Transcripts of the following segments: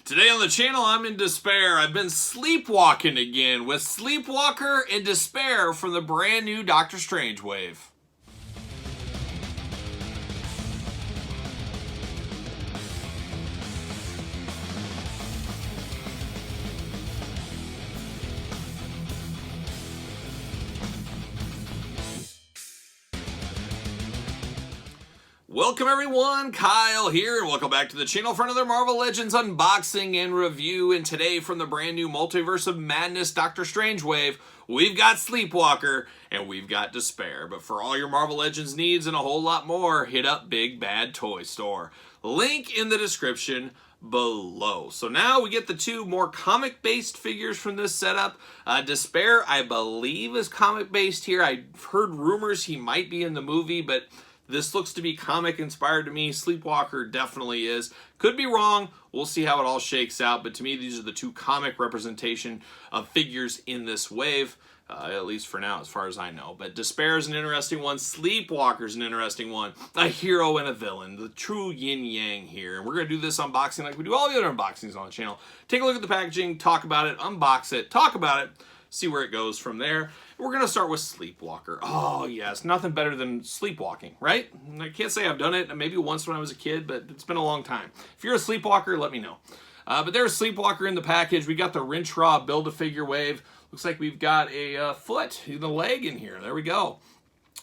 Today on the channel, I'm in despair. I've been sleepwalking again with Sleepwalker and Despair from the brand new Doctor Strange wave. Welcome everyone, Kyle here, and welcome back to the channel for another Marvel Legends unboxing and review. And today, from the brand new Multiverse of Madness Doctor Strange wave, we've got Sleepwalker and we've got Despair. But for all your Marvel Legends needs and a whole lot more, hit up Big Bad Toy Store. Link in the description below. So now we get the two more comic-based figures from this setup. Despair, I believe, is comic-based here. I heard rumors he might be in the movie, but this looks to be comic-inspired to me. Sleepwalker definitely is. Could be wrong. We'll see how it all shakes out. But to me, these are the two comic representation of figures in this wave, at least for now, as far as I know. But Despair is an interesting one. Sleepwalker is an interesting one. A hero and a villain. The true yin-yang here. And we're going to do this unboxing like we do all the other unboxings on the channel. Take a look at the packaging, talk about it, unbox it, talk about it, see where it goes from there. We're going to start with Sleepwalker. Oh, yes. Nothing better than sleepwalking, right? I can't say I've done it maybe once when I was a kid, but it's been a long time. If you're a sleepwalker, let me know. But there's Sleepwalker in the package. We got the Rintraw Build-A-Figure wave. Looks like we've got a foot, the leg in here. There we go.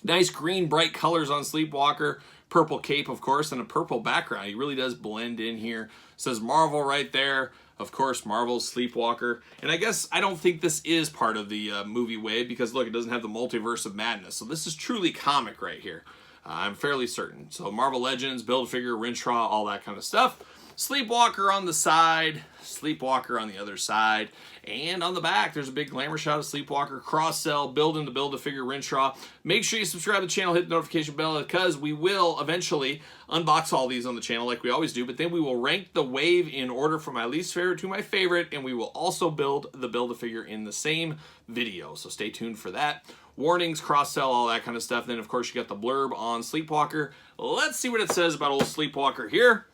Nice green, bright colors on Sleepwalker. Purple cape, of course, and a purple background. He really does blend in here. It says Marvel right there. Of course, Marvel's Sleepwalker. And I guess I don't think this is part of the movie wave because, look, it doesn't have the Multiverse of Madness. So this is truly comic right here. I'm fairly certain. So Marvel Legends, Build-A-Figure, Rintraw, all that kind of stuff. Sleepwalker on the side, Sleepwalker on the other side, and on the back, there's a big glamour shot of Sleepwalker, cross-sell, build into Build-A-Figure, Rintraw. Make sure you subscribe to the channel, hit the notification bell, because we will eventually unbox all these on the channel like we always do, but then we will rank the wave in order from my least favorite to my favorite, and we will also build the Build-A-Figure in the same video, so stay tuned for that. Warnings, cross-sell, all that kind of stuff. Then, of course, you got the blurb on Sleepwalker. Let's see what it says about old Sleepwalker here.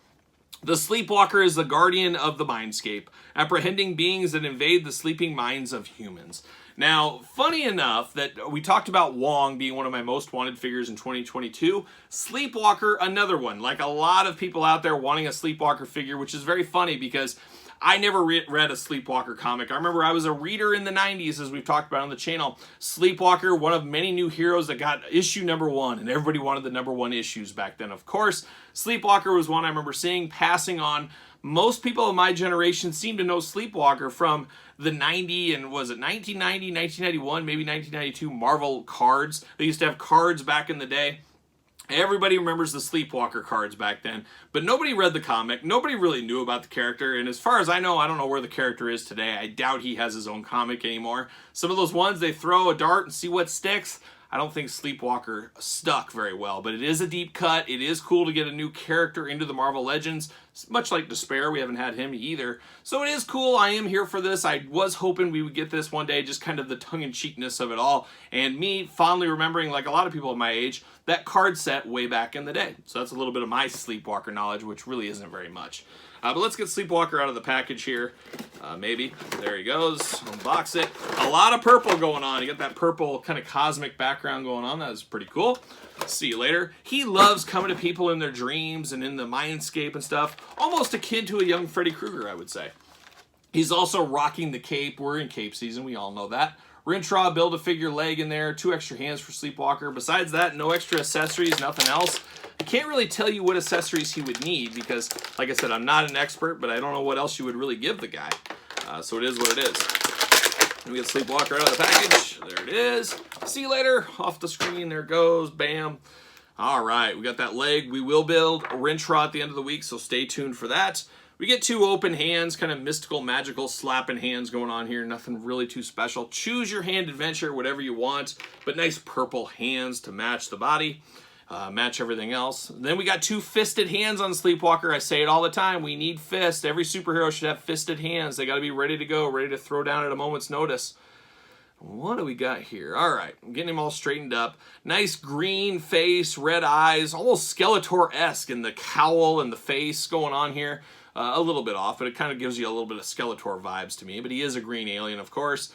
The Sleepwalker is the guardian of the mindscape, apprehending beings that invade the sleeping minds of humans. Now, funny enough that we talked about Wong being one of my most wanted figures in 2022. Sleepwalker, another one. Like a lot of people out there wanting a Sleepwalker figure, which is very funny because I never read a Sleepwalker comic. I remember I was a reader in the 90s, as we've talked about on the channel. Sleepwalker, one of many new heroes that got issue #1, and everybody wanted the #1 issues back then, of course. Sleepwalker was one I remember seeing, passing on. Most people of my generation seem to know Sleepwalker from the 1990, 1991, maybe 1992 Marvel cards. They used to have cards back in the day. Everybody remembers the Sleepwalker cards back then, but nobody read the comic. Nobody really knew about the character, and as far as I know, I don't know where the character is today. I doubt he has his own comic anymore. Some of those ones, they throw a dart and see what sticks. I don't think Sleepwalker stuck very well, but it is a deep cut. It is cool to get a new character into the Marvel Legends, much like Despair. We haven't had him either. So it is cool. I am here for this. I was hoping we would get this one day, just kind of the tongue-in-cheekness of it all, and me fondly remembering, like a lot of people of my age, that card set way back in the day. So that's a little bit of my Sleepwalker knowledge, which really isn't very much. But let's get Sleepwalker out of the package here. Maybe. There he goes. Unbox it. A lot of purple going on. You got that purple kind of cosmic background going on. That is pretty cool. See you later. He loves coming to people in their dreams and in the mindscape and stuff. Almost akin to a young Freddy Krueger, I would say. He's also rocking the cape. We're in cape season. We all know that. Rintraw, Build-A-Figure leg in there. 2 extra hands for Sleepwalker. Besides that, no extra accessories, nothing else. I can't really tell you what accessories he would need because, like I said, I'm not an expert, but I don't know what else you would really give the guy. So it is what it is. And we get Sleepwalker out of the package. There it is. See you later. Off the screen. There it goes. Bam. All right. We got that leg. We will build a Rintraw at the end of the week, so stay tuned for that. We get 2 open hands, kind of mystical, magical, slapping hands going on here. Nothing really too special. Choose your hand adventure, whatever you want, but nice purple hands to match the body. Match everything else. Then we got 2 fisted hands on Sleepwalker. I say it all the time. We need fists. Every superhero should have fisted hands. They got to be ready to go, ready to throw down at a moment's notice. What do we got here? All right, I'm getting him all straightened up. Nice green face, red eyes, almost Skeletor-esque in the cowl and the face going on here. a little bit off, but it kind of gives you a little bit of Skeletor vibes to me. But he is a green alien, of course.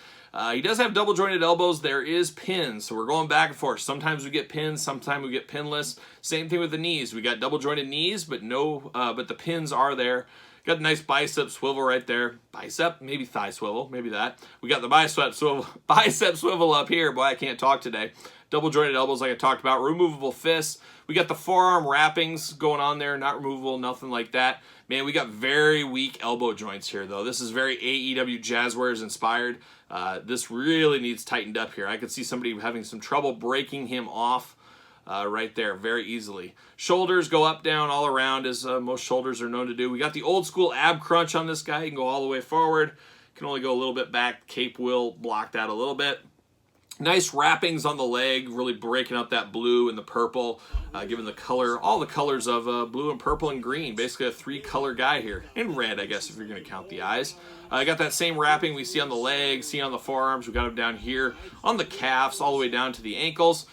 He does have double jointed elbows. There is pins, so we're going back and forth. Sometimes we get pins, sometimes we get pinless. Same thing with the knees. We got double jointed knees, but but the pins are there. Got a nice bicep swivel right there. Bicep, maybe thigh swivel, maybe that. We got the bicep swivel up here. Boy, I can't talk today. Double jointed elbows like I talked about. Removable fists. We got the forearm wrappings going on there. Not removable, nothing like that. Man, we got very weak elbow joints here, though. This is very AEW Jazzwares inspired. This really needs tightened up here. I could see somebody having some trouble breaking him off right there very easily. Shoulders go up, down, all around, as most shoulders are known to do. We got the old school ab crunch on this guy. You can go all the way forward. Can only go a little bit back. Cape will block that a little bit. Nice wrappings on the leg, really breaking up that blue and the purple, giving the color, all the colors of blue and purple and green. Basically a 3-color guy here. And red, I guess, if you're going to count the eyes. I got that same wrapping we see on the legs, see on the forearms. We got him down here on the calves, all the way down to the ankles.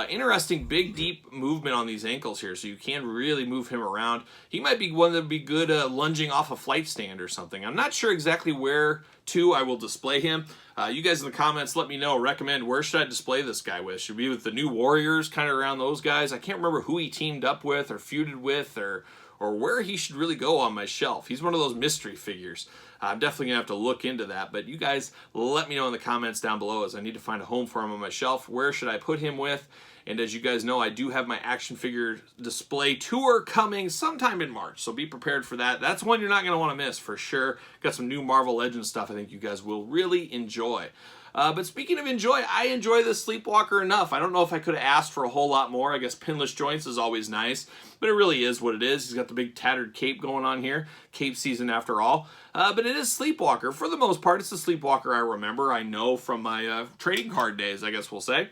Interesting big deep movement on these ankles here, so you can really move him around. He might be one that would be good lunging off a flight stand or something. I'm not sure exactly where I will display him. You guys in the comments let me know, recommend where should I display this guy with. Should be with the New Warriors, kind of around those guys. I can't remember who he teamed up with or feuded with or where he should really go on my shelf. He's one of those mystery figures. I'm definitely going to have to look into that, but you guys let me know in the comments down below as I need to find a home for him on my shelf. Where should I put him with? And as you guys know, I do have my action figure display tour coming sometime in March, so be prepared for that. That's one you're not going to want to miss for sure. Got some new Marvel Legends stuff I think you guys will really enjoy. But speaking of enjoy, I enjoy this Sleepwalker enough. I don't know if I could have asked for a whole lot more. I guess pinless joints is always nice, but it really is what it is. He's got the big tattered cape going on here. Cape season after all. But it is Sleepwalker. For the most part, it's the Sleepwalker I remember. I know from my trading card days, I guess we'll say.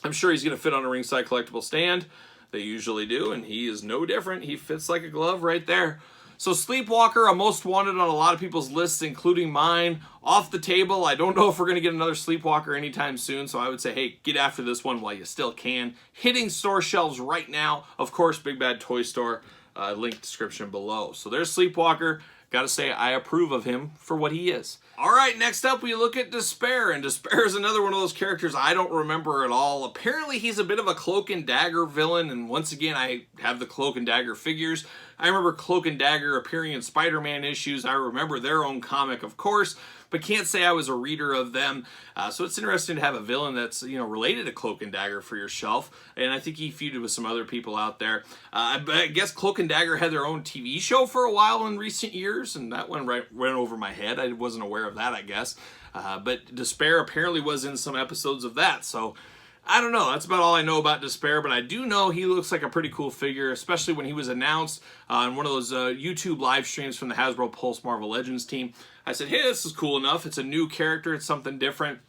I'm sure he's going to fit on a ringside collectible stand. They usually do, and he is no different. He fits like a glove right there. So Sleepwalker, a most wanted on a lot of people's lists, including mine. Off the table. I don't know if we're going to get another Sleepwalker anytime soon, so I would say, hey, get after this one while you still can. Hitting store shelves right now. Of course, Big Bad Toy Store. Link description below. So there's Sleepwalker. Gotta say, I approve of him for what he is. All right, next up, we look at Spayre, and Spayre is another one of those characters I don't remember at all. Apparently, he's a bit of a Cloak and Dagger villain, and once again, I have the Cloak and Dagger figures. I remember Cloak and Dagger appearing in Spider-Man issues. I remember their own comic, of course, but can't say I was a reader of them. So it's interesting to have a villain that's, you know, related to Cloak and Dagger for your shelf, and I think he feuded with some other people out there. I guess Cloak and Dagger had their own TV show for a while in recent years, and that one went over my head. I wasn't aware of that, I guess. But Spayre apparently was in some episodes of that, so I don't know. That's about all I know about Spayre, but I do know he looks like a pretty cool figure, especially when he was announced on one of those YouTube live streams from the Hasbro Pulse Marvel Legends team. I said, hey, this is cool enough. It's a new character. It's something different.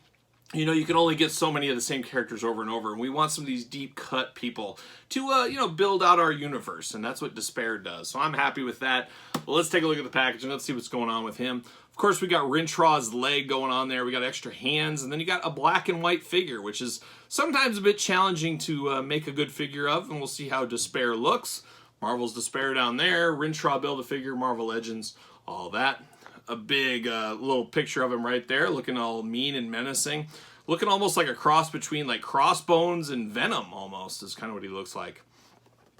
You know, you can only get so many of the same characters over and over, and we want some of these deep-cut people to, you know, build out our universe, and that's what Spayre does. So I'm happy with that. Well, let's take a look at the package, and let's see what's going on with him. Of course, we got Rintrah's leg going on there. We got extra hands, and then you got a black and white figure, which is sometimes a bit challenging to make a good figure of, and we'll see how Spayre looks. Marvel's Spayre down there. Rintrah Build-A-Figure, Marvel Legends, all that. A big little picture of him right there, looking all mean and menacing. Looking almost like a cross between like Crossbones and Venom almost is kind of what he looks like.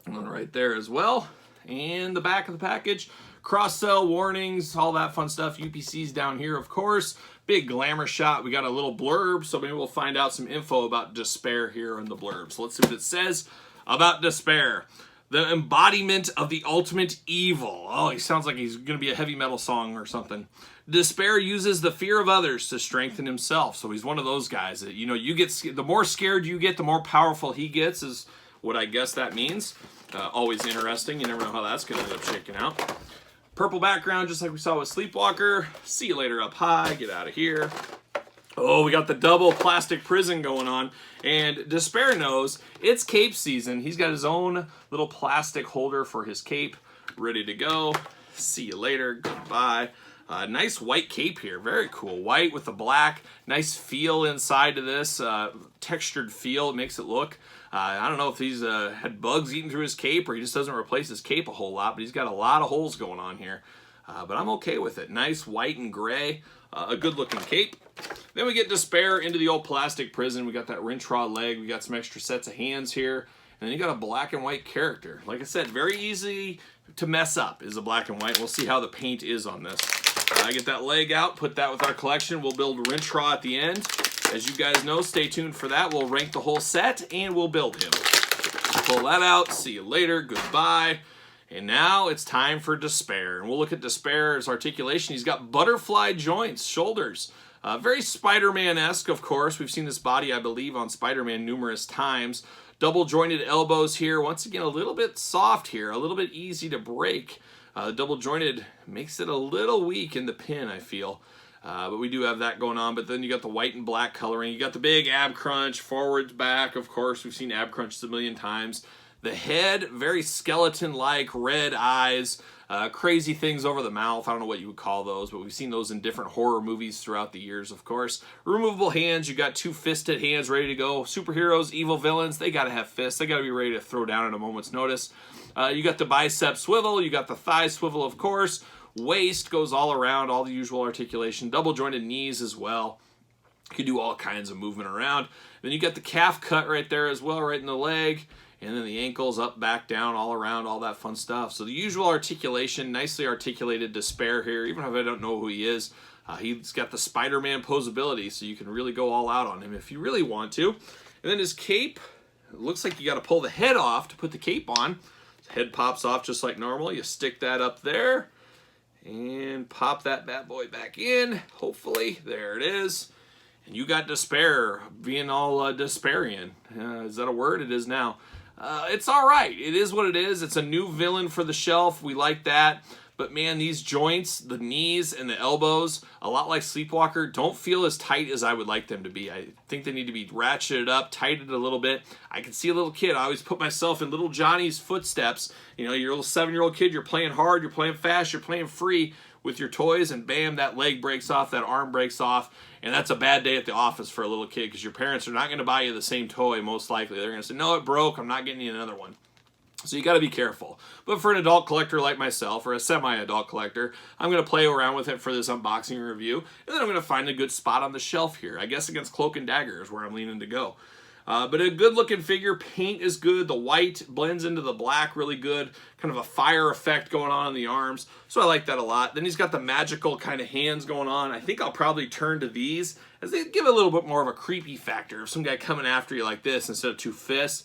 One right there as well. And the back of the package. Cross-sell warnings, all that fun stuff. UPC's down here, of course. Big glamour shot. We got a little blurb, so maybe we'll find out some info about Spayre here in the blurb. So let's see what it says about Spayre. The embodiment of the ultimate evil. Oh, he sounds like he's going to be a heavy metal song or something. Spayre uses the fear of others to strengthen himself. So he's one of those guys that, you know, you get the more scared you get, the more powerful he gets is what I guess that means. Always interesting. You never know how that's going to end up shaking out. Purple background, just like we saw with Sleepwalker. See you later up high. Get out of here. Oh, we got the double plastic prison going on. And Spayre knows it's cape season. He's got his own little plastic holder for his cape. Ready to go. See you later. Goodbye. Nice white cape here. Very cool. White with the black. Nice feel inside of this. Textured feel. It makes it look. I don't know if he's had bugs eating through his cape or he just doesn't replace his cape a whole lot, but he's got a lot of holes going on here. but I'm okay with it. Nice white and gray, a good looking cape. Then we get Spayre into the old plastic prison. We got that Rintraw leg. We got some extra sets of hands here. And then you got a black and white character. Like I said, very easy to mess up is a black and white. We'll see how the paint is on this. I get that leg out, put that with our collection. We'll build Rintraw at the end. As you guys know, stay tuned for that. We'll rank the whole set and we'll build him. Pull that out. See you later. Goodbye. And now it's time for Spayre. And we'll look at Spayre's articulation. He's got butterfly joints, shoulders. Very Spider-Man-esque, of course. We've seen this body, I believe, on Spider-Man numerous times. Double jointed elbows here. Once again, a little bit soft here, a little bit easy to break. Double jointed makes it a little weak in the pin, I feel. But we do have that going on. But then you got the white and black coloring. You got the big ab crunch, forwards, back. Of course, we've seen ab crunches a million times. The head, very skeleton-like, red eyes, crazy things over the mouth. I don't know what you would call those, but we've seen those in different horror movies throughout the years, of course. Removable hands, you got two fisted hands ready to go. Superheroes, evil villains, they got to have fists. They got to be ready to throw down at a moment's notice. You got the bicep swivel, you got the thigh swivel, of course. Waist goes all around, all the usual articulation. Double jointed knees as well. You can do all kinds of movement around. Then you got the calf cut right there as well, right in the leg. And then the ankles up, back, down, all around, all that fun stuff. So the usual articulation, nicely articulated Spayre here, even if I don't know who he is. He's got the Spider-Man posability, so you can really go all out on him if you really want to. And then his cape, it looks like you got to pull the head off to put the cape on. His head pops off just like normal. You stick that up there and pop that bad boy back in. Hopefully, there it is. And you got Spayre being all Despairean. Is that a word? It is now. It's all right. It is what it is. It's a new villain for the shelf. We like that. But man, these joints, the knees and the elbows, a lot like Sleepwalker, don't feel as tight as I would like them to be. I think they need to be ratcheted up, tightened a little bit. I can see a little kid. I always put myself in little Johnny's footsteps. You know, you're a little 7-year-old kid, you're playing hard, you're playing fast, you're playing free with your toys, and bam, that leg breaks off, that arm breaks off, and that's a bad day at the office for a little kid because your parents are not going to buy you the same toy, most likely. They're going to say, no, it broke, I'm not getting you another one. So you got to be careful. But for an adult collector like myself, or a semi-adult collector, I'm going to play around with it for this unboxing review, and then I'm going to find a good spot on the shelf here. I guess against Cloak and Dagger is where I'm leaning to go. But a good looking figure. Paint is good. The white blends into the black really good. Kind of a fire effect going on in the arms. So I like that a lot. Then he's got the magical kind of hands going on. I think I'll probably turn to these as they give a little bit more of a creepy factor of some guy coming after you like this instead of two fists.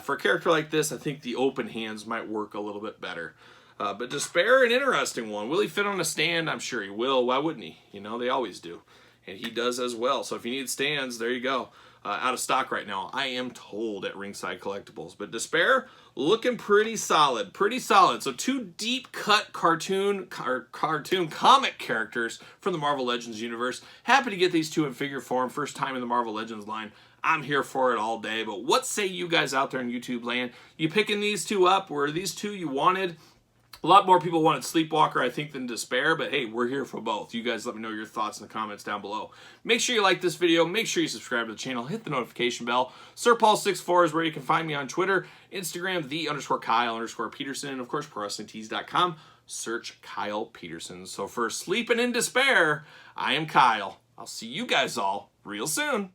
For a character like this, I think the open hands might work a little bit better. But Spayre, an interesting one. Will he fit on a stand? I'm sure he will. Why wouldn't he? You know, they always do. And he does as well. So if you need stands, there you go. Out of stock right now, I am told, at Ringside Collectibles. But Spayre, looking pretty solid. Pretty solid. So two deep-cut cartoon comic characters from the Marvel Legends universe. Happy to get these two in figure form. First time in the Marvel Legends line. I'm here for it all day. But what say you guys out there in YouTube land? You picking these two up? Were these two you wanted? A lot more people wanted Sleepwalker, I think, than Spayre, but hey, we're here for both. You guys let me know your thoughts in the comments down below. Make sure you like this video. Make sure you subscribe to the channel. Hit the notification bell. SirPaul64 is where you can find me on Twitter, Instagram, _Kyle_Peterson, and of course, ProWrestlingTees.com. Search Kyle Peterson. So for Sleeping in Spayre, I am Kyle. I'll see you guys all real soon.